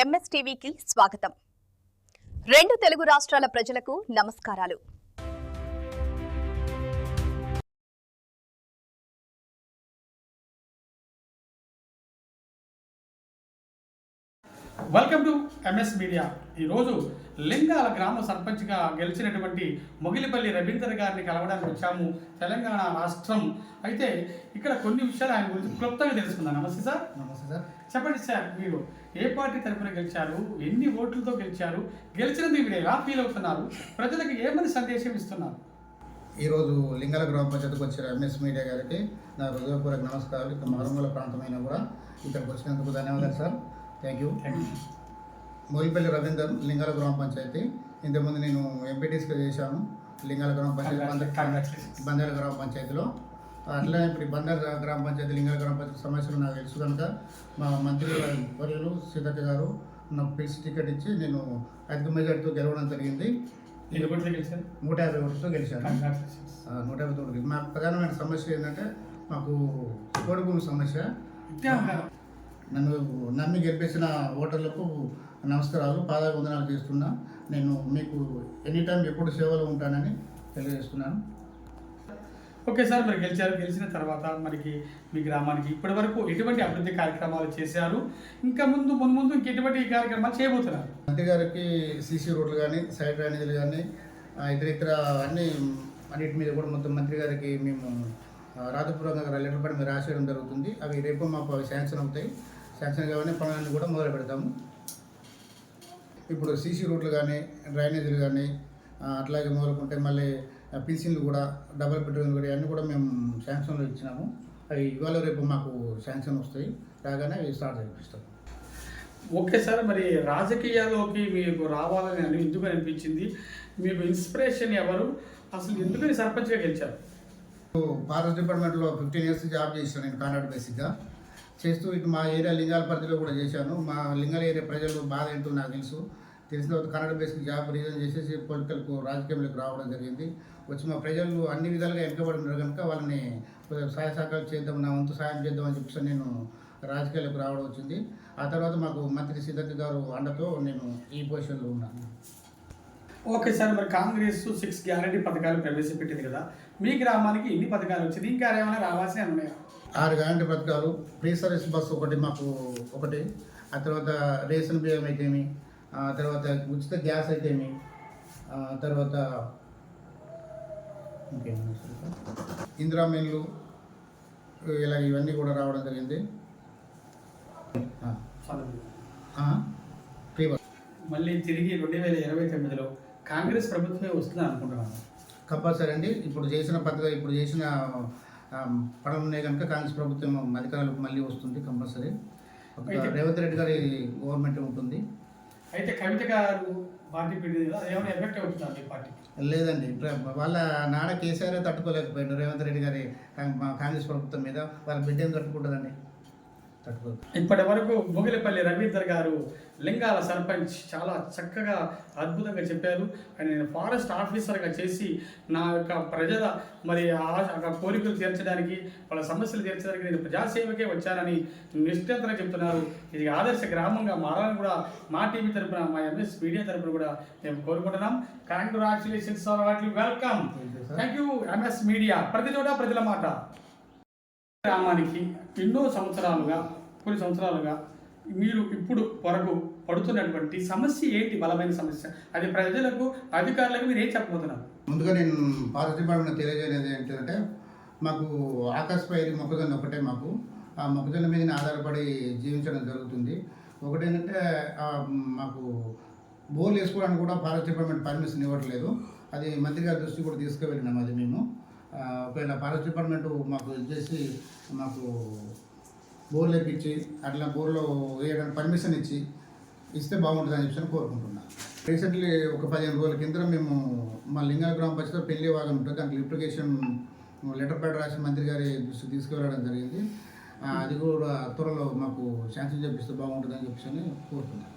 ఎంఎస్టీవీకి స్వాగతం. రెండు తెలుగు రాష్ట్రాల ప్రజలకు నమస్కారాలు. Welcome to MS media. ఈరోజు లింగాల గ్రామ సర్పంచ్గా గెలిచినటువంటి మొగిలిపల్లి రవీందర్ గారిని కలవడానికి వచ్చాము. తెలంగాణ రాష్ట్రం అయితే ఇక్కడ కొన్ని విషయాలు ఆయన గురించి క్లుప్తంగా తెలుసుకుందాం. నమస్తే సార్. నమస్తే సార్. చెప్పండి సార్, మీరు ఏ పార్టీ తరఫున గెలిచారు, ఎన్ని ఓట్లతో గెలిచారు, గెలిచినందుకు మీరు ఎలా ఫీల్ అవుతున్నారు, ప్రజలకు ఏమని సందేశం ఇస్తున్నారు? ఈరోజు లింగాల గ్రామ పంచాయతీకి వచ్చిన ఎంఎస్ మీడియా గారికి నా హృదయపూర్వక నమస్కారాలు. ఇక్కడ మారుమూల ప్రాంతమైనా కూడా ఇక్కడికి వచ్చినందుకు ధన్యవాదాలు sir. Thank you. Mogilipalli Ravinder, Lingala గ్రామ పంచాయతీ. ఇంతకుముందు నేను ఎంపీటీస్గా చేశాను లింగాల గ్రామ పంచాయతీ, బందాల గ్రామ పంచాయతీలో. అట్లా ఇప్పుడు బందాల గ్రామ పంచాయతీ, లింగాల గ్రామ పంచాయతీ సమస్యలు నాకు తెలుసు కనుక మా మంత్రి వర్యులు సీతక్క గారు నాకు పిలిచి టికెట్ ఇచ్చి నేను అధిక మెజార్టీతో గెలవడం జరిగింది. 150 ఓట్లతో గెలిచాను. 150 ఓట్లు. మా ప్రధానమైన సమస్య ఏంటంటే మాకు కోడి భూమి సమస్య. నన్ను నమ్మి గెలిపించిన ఓటర్లకు నమస్కారాలు, పాదాభివందనాలు చేస్తున్నా. నేను మీకు ఎనీ టైం ఎప్పుడు సేవలో ఉంటానని తెలియజేస్తున్నాను. ఓకే సార్, మరి గెలిచిన తర్వాత మనకి మీ గ్రామానికి ఇప్పటి వరకు ఎటువంటి అభివృద్ధి కార్యక్రమాలు చేశారు, ఇంకా ముందు ఎటువంటి కార్యక్రమాలు చేయబోతున్నారు? మంత్రి గారికి సీసీ రోడ్లు కానీ, సైడ్ డ్రైనేజీలు కానీ, ఇతర అన్నిటి మీద కూడా మొత్తం మంత్రి గారికి మేము రాతపూర్వకంగా లెటర్ పడి మీరు రాసేయడం జరుగుతుంది. అవి రేపు మాకు శాంక్షన్ అవుతాయి. శాంక్షన్ కావాలని పనులన్నీ కూడా మొదలు పెడతాము. ఇప్పుడు సీసీ రోడ్లు కానీ, డ్రైనేజీలు కానీ, అట్లాగే మొదలుకుంటే మళ్ళీ పిన్షన్లు కూడా, డబుల్ బెడ్రూమ్ కూడా అన్నీ కూడా మేము శాంక్షన్లో ఇచ్చినాము. అవి ఇవాళ రేపు మాకు శాంక్షన్ వస్తాయి. రాగానే అవి స్టార్ట్ చేపిస్తాం. ఓకే సార్, మరి రాజకీయాల్లోకి మీకు రావాలని ఎందుకు అనిపించింది? మీకు ఇన్స్పిరేషన్ ఎవరు? అసలు ఎందుకని సర్పంచ్గా గెలిచారు? ఫారెస్ట్ డిపార్ట్మెంట్లో 15 ఇయర్స్ జాబ్ చేశాను నేను కాంట్రాక్ట్ బేసిక్గా చేస్తూ. ఇటు మా ఏరియా లింగాల పరిధిలో కూడా చేశాను. మా లింగాల ఏరియా ప్రజలు బాధ ఏంటో నాకు తెలిసిన తర్వాత కన్నడ బేసిక్ జాబ్ రీజన్ చేసేసి పొలిటికల్కు రాజకీయంలోకి రావడం జరిగింది. వచ్చి మా ప్రజలు అన్ని విధాలుగా వెనుకబడి ఉన్నారు కనుక వాళ్ళని సహాయ సహకారాలు చేద్దాం, నా వంతు సాయం చేద్దామని చెప్పేసి నేను రాజకీయాలకు రావడం వచ్చింది. ఆ తర్వాత మాకు మంత్రి సీతక్క గారు అండతో నేను ఈ పొజిషన్లో ఉన్నాను. ఓకే సార్, మరి కాంగ్రెస్ 6 గ్యారంటీ పథకాలు ప్రవేశపెట్టింది కదా, మీ గ్రామానికి ఎన్ని పథకాలు వచ్చింది, ఇంకా ఏమైనా రావాల్సిన ఉన్నాయా? 6 గ్యారంటీ పథకాలు. ఫ్రీ సర్వీస్ బస్సు ఒకటి, ఆ తర్వాత రేషన్ బియ్యం అయితేమి, ఆ తర్వాత ఉచిత గ్యాస్ అయితేమి, తర్వాత ఇందిరా మిల్లు, ఇలా ఇవన్నీ కూడా రావడం జరిగింది. Free bus. మళ్ళీ తిరిగి 2029లో కాంగ్రెస్ ప్రభుత్వమే వస్తుందని అనుకుంటున్నాను. కంపల్సరీ అండి. ఇప్పుడు చేసిన పనులు ఉన్నాయి కనుక కాంగ్రెస్ ప్రభుత్వం అధికారులకు మళ్ళీ వస్తుంది కంపల్సరీ. రేవంత్ రెడ్డి గారి గవర్నమెంట్ ఉంటుంది. అయితే కవిత గారు పార్టీ పెట్టింది కదా, ఏమైనా ఎఫెక్ట్ అవుతుంది ఈ పార్టీ? లేదండి, వాళ్ళ నాన్న కేసీఆర్ తట్టుకోలేకపోయాడు రేవంత్ రెడ్డి గారి కాంగ్రెస్ ప్రభుత్వం మీద. వాళ్ళ బిడ్డ ఏం తట్టుకుంటుందండి? ఇప్పటి వరకు మొగిలిపల్లి రవీందర్ గారు లింగాల సర్పంచ్ చాలా చక్కగా అద్భుతంగా చెప్పారు. ఆయన ఫారెస్ట్ ఆఫీసర్గా చేసి నా యొక్క ప్రజల మరి కోరికలు తీర్చడానికి, వాళ్ళ సమస్యలు తీర్చడానికి నేను ప్రజాసేవకే వచ్చానని నిశ్చితంగా చెప్తున్నారు. ఇది ఆదర్శ గ్రామంగా మారాలని కూడా మా టీవీ తరఫున, మా ఎంఎస్ మీడియా తరఫున కూడా మేము కోరుకుంటున్నాం. Congratulations for what you welcome. Thank you MS media. ప్రతి చోట ప్రజల మాట. గ్రామానికి కొన్ని సంవత్సరాలుగా మీరు ఇప్పుడు వరకు పడుతున్నటువంటి సమస్య ఏంటి? బలమైన సమస్య అది ప్రజలకు, అధికారులకు మీరు ఏం చెప్పబోతున్నారు? ముందుగా నేను ఫారెస్ట్ డిపార్ట్మెంట్ తెలియజేయలేదు ఏంటంటే, మాకు ఆకాశపైరి మొక్కజొన్న ఒకటే. మాకు ఆ మొక్కజొన్న మీద ఆధారపడి జీవించడం జరుగుతుంది. ఒకటేంటంటే మాకు బోర్లు వేసుకోవడానికి కూడా ఫారెస్ట్ డిపార్ట్మెంట్ పర్మిషన్ ఇవ్వట్లేదు. అది మంత్రి గారి దృష్టి కూడా తీసుకువెళ్ళినాం. అది మేము ఒకవేళ ఫారెస్ట్ డిపార్ట్మెంట్ మాకు ఇచ్చేసి మాకు బోర్లు వేపించి అట్లా బోర్లో వేయడానికి పర్మిషన్ ఇస్తే బాగుంటుందని చెప్పి కోరుకుంటున్నాను. రీసెంట్లీ ఒక 15 రోజుల కింద మేము మా లింగాల గ్రామ పంచాయతీలో పెళ్లి వాగం ఉంటుంది, దానికి లిఫ్టిగేషన్ లెటర్ ప్యాడ్ రాసి మంత్రి గారి దృష్టికి తీసుకువెళ్ళడం జరిగింది. అది కూడా త్వరలో మాకు శాంక్షన్ చేపిస్తే బాగుంటుందని చెప్పి కోరుతున్నాను.